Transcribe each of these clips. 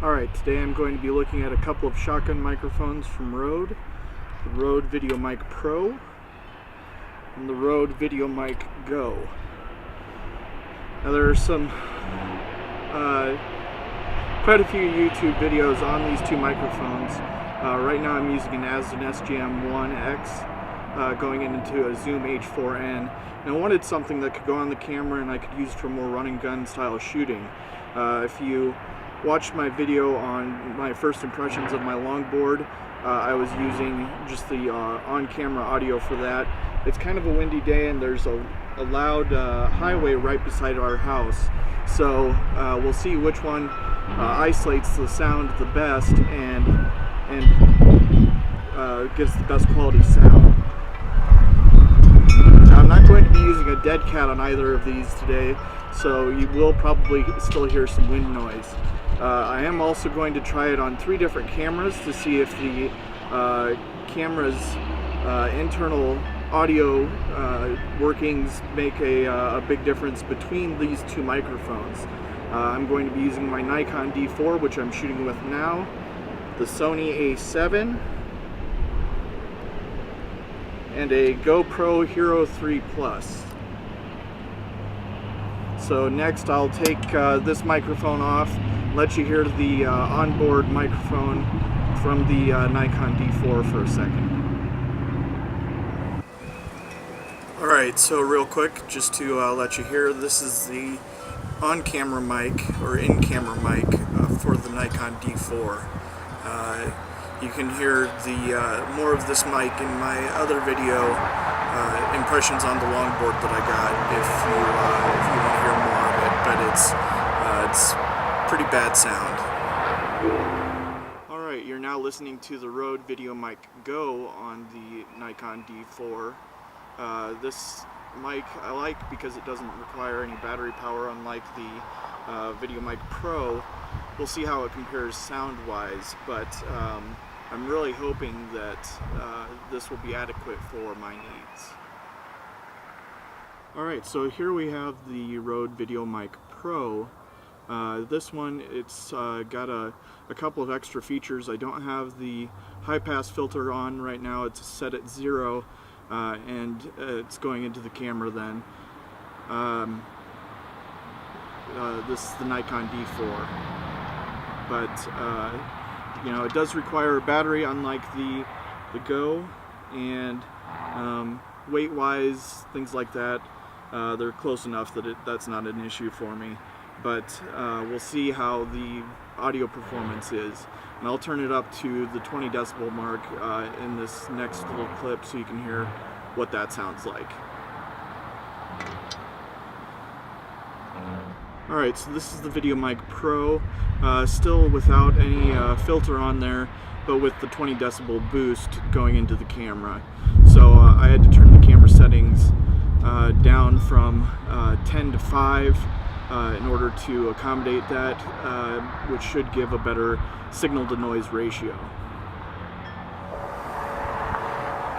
Alright, today I'm going to be looking at a couple of shotgun microphones from Røde. The Røde VideoMic Pro and the Røde VideoMic Go. Now there are quite a few YouTube videos on these two microphones. Right now I'm using an SGM1X going into a Zoom H4n. And I wanted something that could go on the camera and I could use for more run and gun style shooting. If you watched my video on my first impressions of my longboard, I was using just the on-camera audio for that. It's kind of a windy day and there's a loud highway right beside our house, so we'll see which one isolates the sound the best and gives the best quality sound. Now, I'm not going to be using a dead cat on either of these today, so you will probably still hear some wind noise. I am also going to try it on 3 different cameras to see if the camera's internal audio workings make a big difference between these two microphones. I'm going to be using my Nikon D4, which I'm shooting with now, the Sony A7, and a Gopro Hero 3 Plus. So next I'll take this microphone off, let you hear the onboard microphone from the Nikon D4 for a second. Alright, so real quick, just to let you hear, this is the on-camera mic, or in-camera mic, for the Nikon D4. You can hear the more of this mic in my other video, impressions on the longboard that I got, if you want to hear more of it, but it's pretty bad sound. Alright, you're now listening to the Røde VideoMic Go on the Nikon D4. This mic I like because it doesn't require any battery power, unlike the VideoMic Pro. We'll see how it compares sound-wise, but I'm really hoping that this will be adequate for my needs. Alright, so here we have the Røde VideoMic Pro. This one, it's got a couple of extra features. I don't have the high-pass filter on right now. It's set at 0, and it's going into the camera then. This is the Nikon D4. But, you know, it does require a battery, unlike the Go, and weight-wise, things like that, they're close enough that that's not an issue for me. But we'll see how the audio performance is. And I'll turn it up to the 20 decibel mark in this next little clip so you can hear what that sounds like. Alright, so this is the VideoMic Pro, still without any filter on there, but with the 20 decibel boost going into the camera. So I had to turn the camera settings down from 10 to 5 in order to accommodate that, which should give a better signal to noise ratio.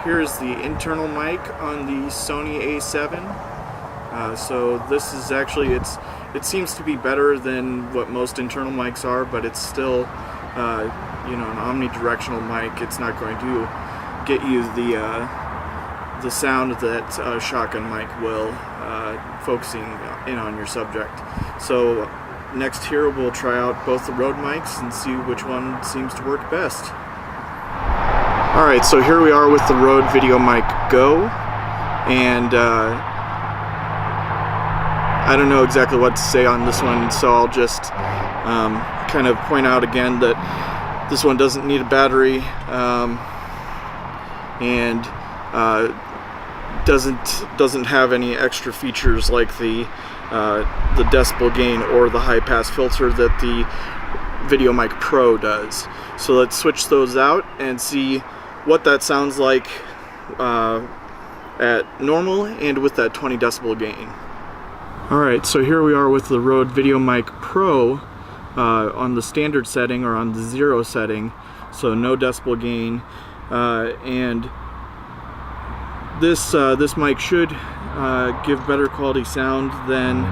Here's the internal mic on the Sony A7. So this is actually, it seems to be better than what most internal mics are, but it's still you know, an omnidirectional mic. It's not going to get you the sound that a shotgun mic will, focusing in on your subject. So next here we'll try out both the Røde mics and see which one seems to work best. Alright, so here we are with the Røde VideoMic Go, and I don't know exactly what to say on this one, so I'll just kind of point out again that this one doesn't need a battery, and doesn't have any extra features like the decibel gain or the high pass filter that the VideoMic Pro does. So let's switch those out and see what that sounds like at normal and with that 20 decibel gain. Alright, so here we are with the Røde VideoMic Pro on the standard setting, or on the 0 setting, so no decibel gain, and this mic should give better quality sound than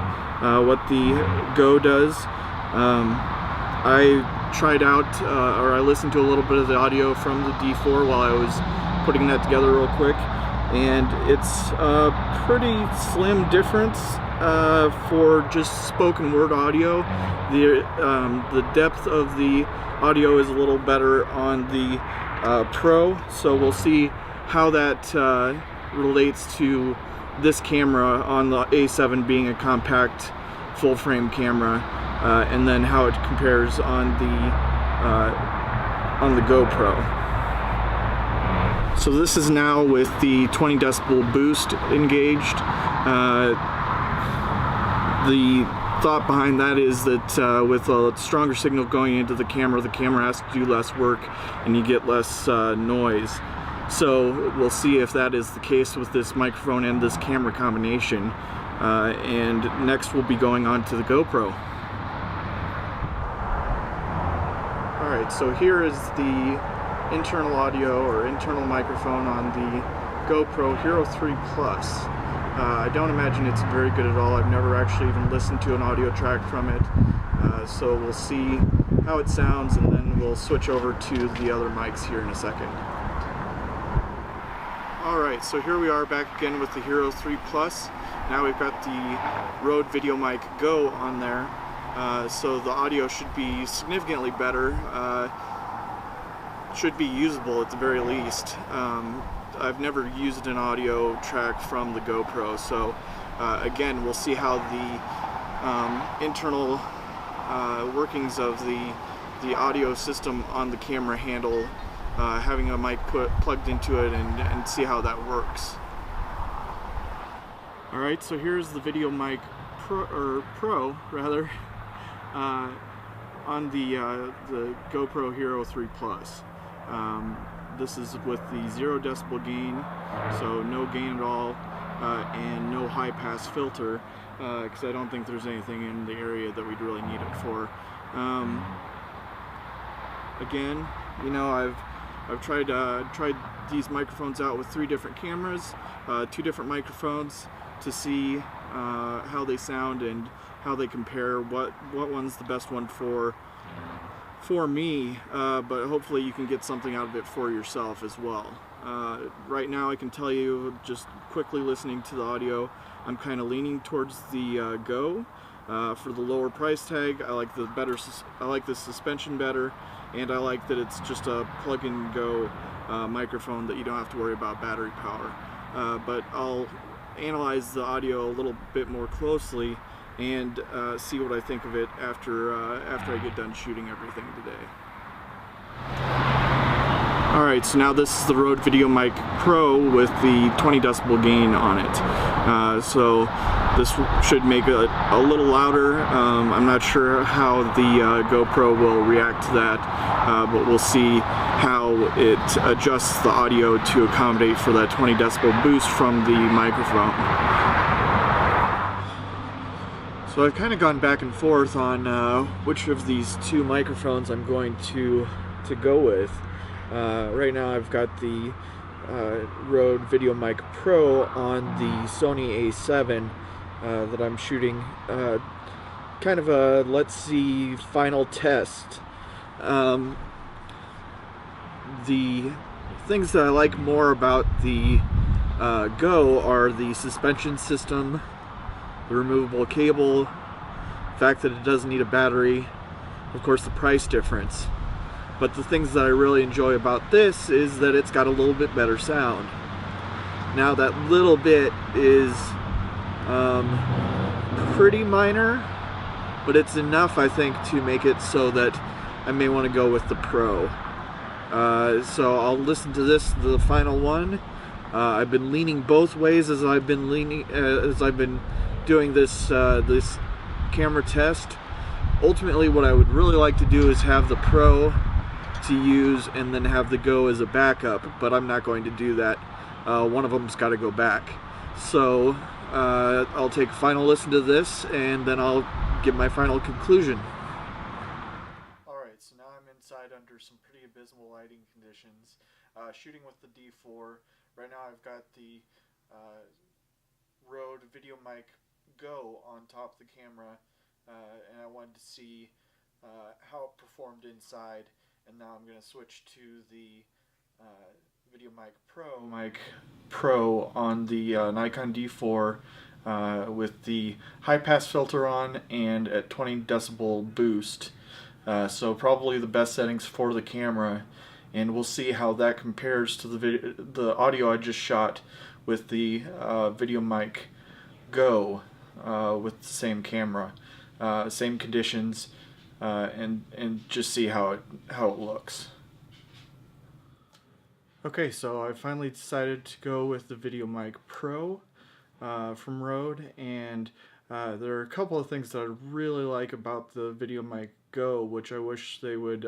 what the Go does. I tried out, or I listened to a little bit of the audio from the D4 while I was putting that together real quick, and it's a pretty slim difference for just spoken word audio. The depth of the audio is a little better on the Pro, so we'll see how that relates to this camera on the A7 being a compact full-frame camera, and then how it compares on the GoPro. So this is now with the 20 decibel boost engaged. The thought behind that is that with a stronger signal going into the camera has to do less work and you get less noise. So we'll see if that is the case with this microphone and this camera combination. And next we'll be going on to the GoPro. Alright, so here is the internal audio or internal microphone on the GoPro Hero 3 Plus. I don't imagine it's very good at all. I've never actually even listened to an audio track from it. So we'll see how it sounds, and then we'll switch over to the other mics here in a second. Alright, so here we are back again with the Hero 3 Plus. Now we've got the Røde Video Mic Go on there, so the audio should be significantly better, should be usable at the very least. I've never used an audio track from the GoPro, so again, we'll see how the internal workings of the audio system on the camera handle having a mic plugged into it, and see how that works. Alright, so here's the Video Mic Pro rather, on the GoPro Hero 3 Plus. This is with the 0 decibel gain, so no gain at all, and no high pass filter, because I don't think there's anything in the area that we'd really need it for. Again, you know, I've tried these microphones out with 3 different cameras, 2 different microphones, to see how they sound and how they compare, what one's the best one for me, but hopefully you can get something out of it for yourself as well. Right now I can tell you, just quickly listening to the audio, I'm kind of leaning towards the Go. For the lower price tag, I like the suspension better, and I like that it's just a plug-and-go microphone that you don't have to worry about battery power. But I'll analyze the audio a little bit more closely and see what I think of it after I get done shooting everything today. Alright, so now this is the Røde Video Mic Pro with the 20 decibel gain on it. So this should make it a little louder. I'm not sure how the GoPro will react to that, but we'll see how it adjusts the audio to accommodate for that 20 decibel boost from the microphone. So I've kind of gone back and forth on which of these 2 microphones I'm going to go with. Right now I've got the Røde Video Mic Pro on the Sony A7 that I'm shooting kind of a let's see final test. The things that I like more about the Go are the suspension system, the removable cable, the fact that it doesn't need a battery, of course the price difference. But the things that I really enjoy about this is that it's got a little bit better sound. Now that little bit is pretty minor, but it's enough, I think, to make it so that I may want to go with the Pro. So I'll listen to this, the final one. I've been leaning both ways as I've been doing this this camera test. Ultimately, what I would really like to do is have the Pro to use and then have the Go as a backup, but I'm not going to do that. One of them's got to go back. So I'll take a final listen to this and then I'll give my final conclusion. Alright, so now I'm inside under some pretty abysmal lighting conditions, shooting with the D4. Right now I've got the Røde Video Mic Go on top of the camera, and I wanted to see how it performed inside, and now I'm going to switch to the Mic Pro on the Nikon D4 with the high pass filter on and at 20 decibel boost. So probably the best settings for the camera, and we'll see how that compares to the audio I just shot with the VideoMic Go with the same camera, same conditions, and just see how it looks. Okay, so I finally decided to go with the VideoMic Pro from Røde, and there are a couple of things that I really like about the VideoMic Go, which I wish they would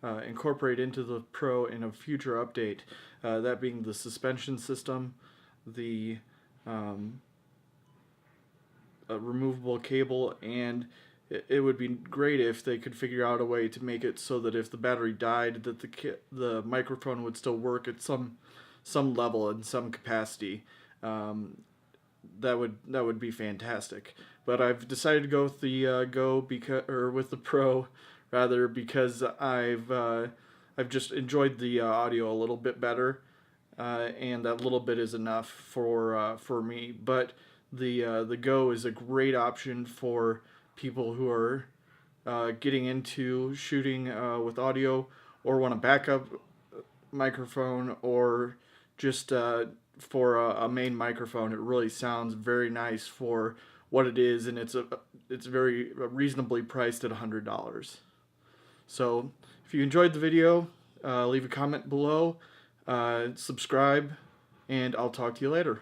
incorporate into the Pro in a future update. That being the suspension system, the removable cable, and it would be great if they could figure out a way to make it so that if the battery died, that the microphone would still work at some level and some capacity. That would be fantastic. But I've decided to go with the with the Pro rather, because I've just enjoyed the audio a little bit better, and that little bit is enough for me. But the Go is a great option for people who are getting into shooting with audio, or want a backup microphone, or just for a main microphone. It really sounds very nice for what it is, and it's very reasonably priced at $100. So if you enjoyed the video, leave a comment below, subscribe, and I'll talk to you later.